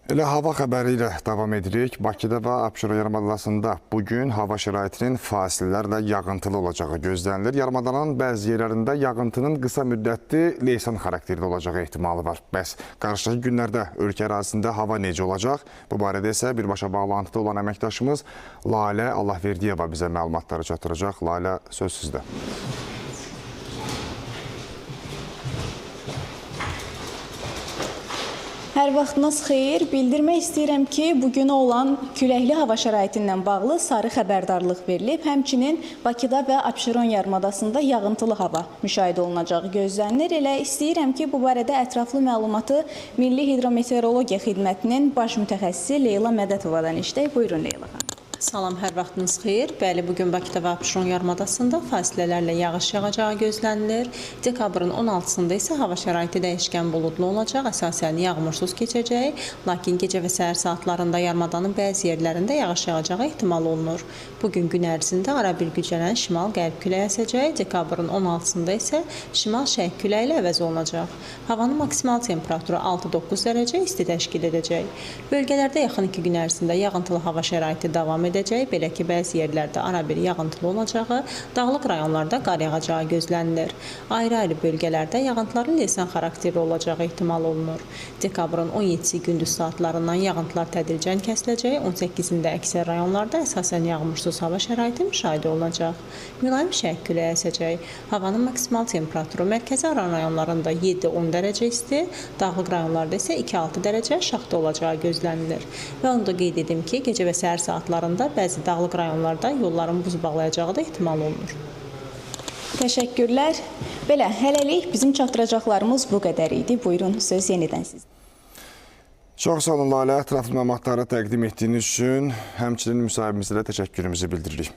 Elə hava xəbəri ilə davam edirik. Bakıda və Abşeron yarımadasında bugün hava şəraitinin fasilələrlə yağıntılı olacağı gözlənilir. Yarımadanın bəzi yerlərində yağıntının qısa müddətli leysan xarakterli olacağı ehtimalı var. Bəs qarşıdakı günlərdə ölkə ərazisində hava necə olacaq? Bu barədə isə birbaşa bağlantıda olan əməkdaşımız Lalə Allahverdiyeva bizə məlumatları çatdıracaq. Lalə, söz sizdə. Hər vaxtınız xeyir. Bildirmək istəyirəm ki, bugün olan küləkli hava şəraiti ilə bağlı sarı xəbərdarlıq verilib. Həmçinin Bakıda və Abşeron yarımadasında yağıntılı hava müşahidə olunacağı gözlənilir. Elə istəyirəm ki, bu barədə ətraflı məlumatı Milli Hidrometeorologiya Xidmətinin baş mütəxəssisi Leyla Mədətovadan eşidək. Buyurun Leyla xanım. Salam, hər vaxtınız xeyir. Bəli, bugün Bakıda və Abşeron yarımadasında fasilələrlə yağış yağacağı gözlənilir. Dekabrın 16-sında isə hava şəraiti dəyişkən buludlu olacaq, əsasən yağmursuz keçəcək. Lakin gecə və səhər saatlarında yarımadanın bəzi yerlərində yağış yağacağı ehtimal olunur. Bugün gün ərzində arabir güclənən şimal-qərb küləyi əsəcək. Dekabrın 16-sında isə şimal-şərq küləyi ilə əvəz olunacaq. Havanın maksimal temperaturu 6-9 dərəcə isti təşkil edəcək. Bölgələrdə yaxın 2 gün ərzində yağıntılı hava şəraiti davam edəcək. Belə ki, bəzi yerlərdə arabir yağıntılı olacağı, dağlıq rayonlarda qar yağacağı gözlənilir. Ayrı-ayrı bölgələrdə yağıntıların leysan xarakterli olacağı ehtimal olunur. Dekabrın 17-si gündüz saatlarından yağıntılar tədricən kəsiləcək, 18-də əksər rayonlarda əsasən yağmursuz hava şəraiti müşahidə olunacaq. Mülayim şərq küləyi əsəcək. Havanın maksimal temperaturu mərkəzi aran rayonlarında 7-10 dərəcə isti, dağlıq rayonlarda isə 2-6 dərəcə aşağıda olacağı gözlənilir. Və onu da qeyd edim ki, gecə və səhər saatlarında bəzi dağlıq rayonlarda yolların buz bağlayacağı da ehtimal olunur. Təşəkkürlər. Belə, hələlik bizim çatdıracaqlarımız bu qədər idi. Buyurun, söz yenidən sizdə. Çox sağ olun Lalə, ətraflı məlumatları təqdim etdiyiniz üçün həmçinin müsahibimizə də təşəkkürümüzü bildiririk.